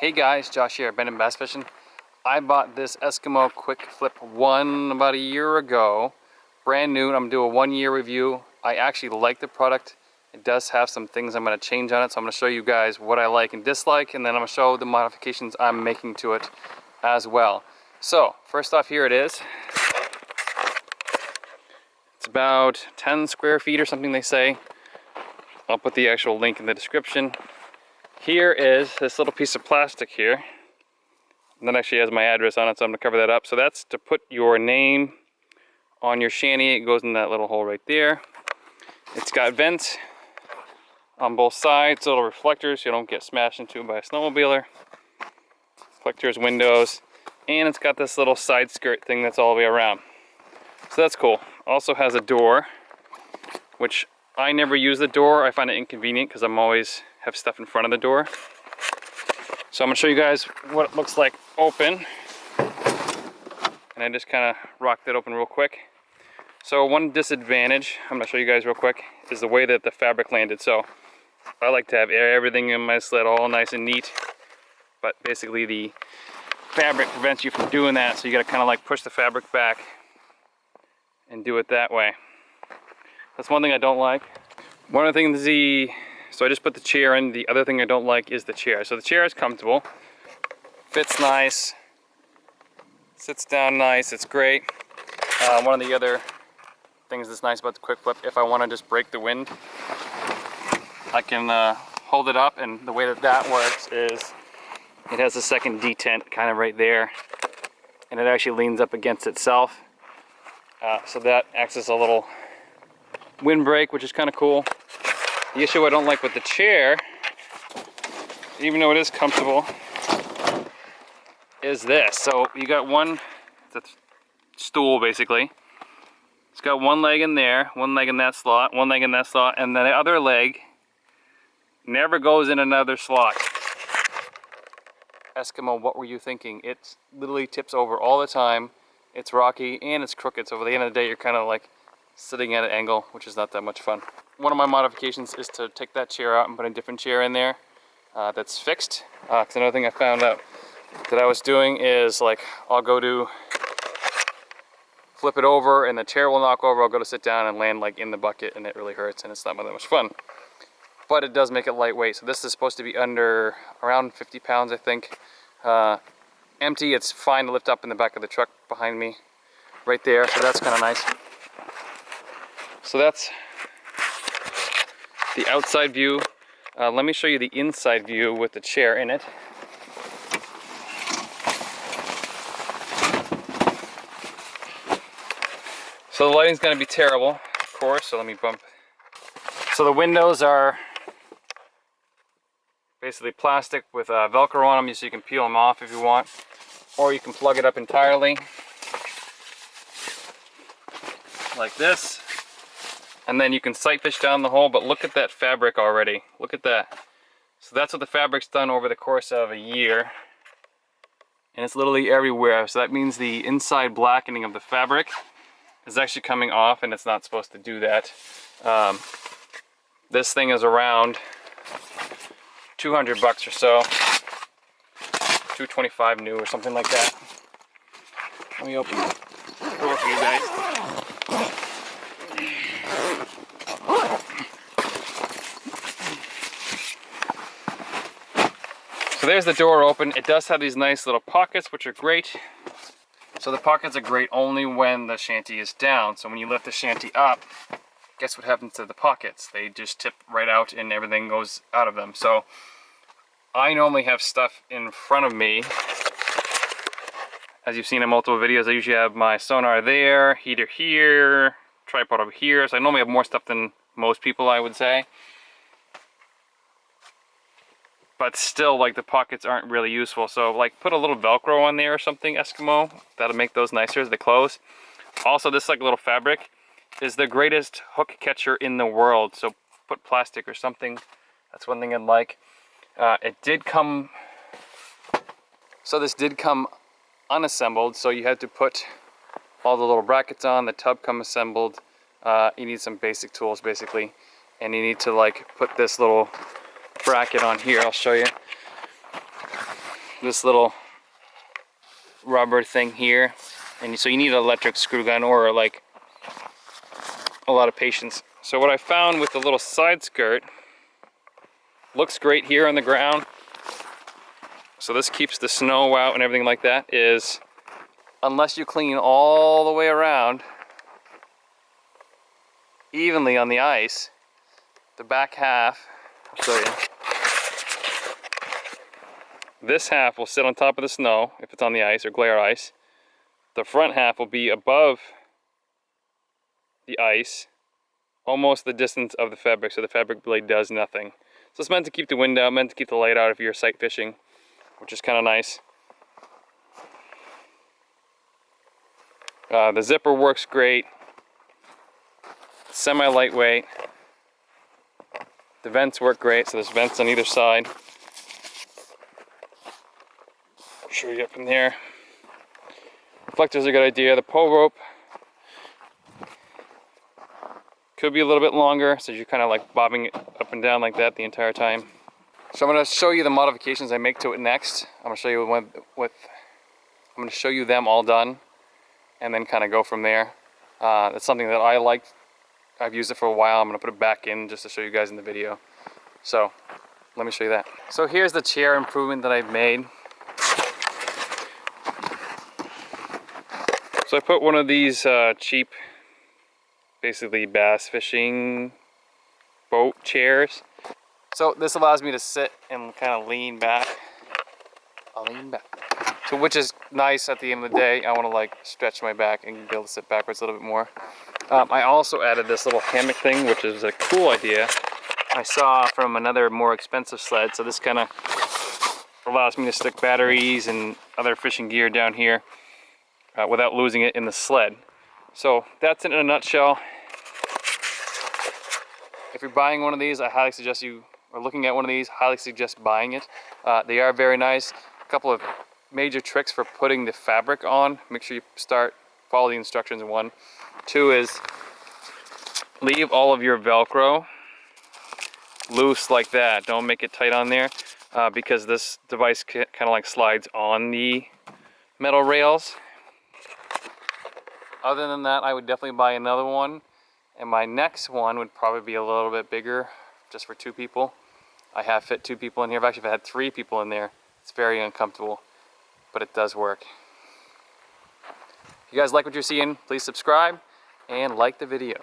Hey guys, Josh here, Ben and Bass Fishing. I bought this Eskimo QUICKFLIP1 about a year ago. Brand new. I'm going to do a 1-year review. I actually like the product. It does have some things I'm going to change on it, so I'm going to show you guys what I like and dislike, and then I'm going to show the modifications I'm making to it as well. So, first off, here it is. It's about 10 square feet or something, they say. I'll put the actual link in the description. Here is this little piece of plastic here. And that actually has my address on it, so I'm going to cover that up. So that's to put your name on your shanty. It goes in that little hole right there. It's got vents on both sides, little reflectors so you don't get smashed into by a snowmobiler. Reflectors, windows, and it's got this little side skirt thing that's all the way around. So that's cool. Also has a door, which I never use the door. I find it inconvenient because I'm always have stuff in front of the door. So I'm going to show you guys what it looks like open. And I just kind of rocked it open real quick. So one disadvantage, I'm going to show you guys real quick, is the way that the fabric landed. So I like to have everything in my sled all nice and neat. But basically the fabric prevents you from doing that. So you got to kind of like push the fabric back and do it that way. That's one thing I don't like. One of the things so I just put the chair in. The other thing I don't like is the chair. So the chair is comfortable, fits nice, sits down nice, it's great. One of the other things that's nice about the QUICKFLIP, if I want to just break the wind, I can hold it up, and the way that that works is it has a second detent kind of right there, and it actually leans up against itself. So that acts as a little windbreak, which is kind of cool. The issue I don't like with the chair, even though it is comfortable, is this. So you got the stool basically. It's got one leg in there, one leg in that slot, one leg in that slot, and then the other leg never goes in another slot. Eskimo, what were you thinking? It literally tips over all the time. It's rocky and it's crooked, so at the end of the day you're kind of like sitting at an angle, which is not that much fun. One of my modifications is to take that chair out and put a different chair in there that's fixed. Because another thing I found out that I was doing is, like, I'll go to flip it over and the chair will knock over. I'll go to sit down and land like in the bucket, and it really hurts and it's not that much fun. But it does make it lightweight. So this is supposed to be under around 50 pounds, I think. Empty, it's fine to lift up in the back of the truck behind me right there. So that's kind of nice. So that's the outside view. Let me show you the inside view with the chair in it. So the lighting's going to be terrible, of course, so let me bump. So the windows are basically plastic with Velcro on them, so you can peel them off if you want, or you can plug it up entirely like this. And then you can sight fish down the hole, but look at that fabric already. Look at that. So that's what the fabric's done over the course of a year. And it's literally everywhere. So that means the inside blackening of the fabric is actually coming off, and it's not supposed to do that. This thing is around 200 bucks or so. 225 new or something like that. Let me open the door for you guys. So there's the door open. It does have these nice little pockets, which are great. So the pockets are great only when the shanty is down. So when you lift the shanty up, guess what happens to the pockets? They just tip right out and everything goes out of them. So I normally have stuff in front of me. As you've seen in multiple videos, I usually have my sonar there, heater here, tripod over here. So I normally have more stuff than most people, I would say. But still, like, the pockets aren't really useful. So, like, put a little Velcro on there or something, Eskimo. That'll make those nicer as they close. Also, this, like, little fabric is the greatest hook catcher in the world. So, put plastic or something. That's one thing I'd like. It did come... So, this did come unassembled. So, you had to put all the little brackets on. The tub come assembled. You need some basic tools, basically. And you need to, like, put this little bracket on here. I'll show you. this little rubber thing here, and so you need an electric screw gun or like a lot of patience. So what I found with the little side skirt, looks great here on the ground, so this keeps the snow out and everything like that, is unless you clean all the way around evenly on the ice, the back half, I'll show you, this half will sit on top of the snow if it's on the ice or glare ice. The front half will be above the ice, almost the distance of the fabric, so the fabric blade does nothing. So it's meant to keep the wind out, meant to keep the light out if you're sight fishing, which is kind of nice. The zipper works great, semi-lightweight. The vents work great, so there's vents on either side. I'll show you up from here. Reflector's a good idea. The pull rope could be a little bit longer, so you're kind of like bobbing it up and down like that the entire time. So I'm going to show you the modifications I make to it next. I'm going to show you I'm going to show you them all done, and then kind of go from there. That's something that I like. I've used it for a while. I'm going to put it back in just to show you guys in the video. So let me show you that. So here's the chair improvement that I've made. So I put one of these cheap, basically bass fishing boat chairs. So this allows me to sit and kind of lean back. I'll lean back. So which is nice at the end of the day. I want to like stretch my back and be able to sit backwards a little bit more. I also added this little hammock thing, which is a cool idea. I saw from another more expensive sled. So this kind of allows me to stick batteries and other fishing gear down here without losing it in the sled. So that's it in a nutshell. If you're buying one of these, I highly suggest you, or looking at one of these, highly suggest buying it. They are very nice. A couple of major tricks for putting the fabric on. Make sure you follow the instructions. 1. 2 is leave all of your Velcro loose like that. Don't make it tight on there because this device kind of like slides on the metal rails. Other than that, I would definitely buy another one, and my next one would probably be a little bit bigger, just for 2 people. I have fit 2 people in here. I've actually had 3 people in there. It's very uncomfortable, but it does work. If you guys like what you're seeing, please subscribe and like the video.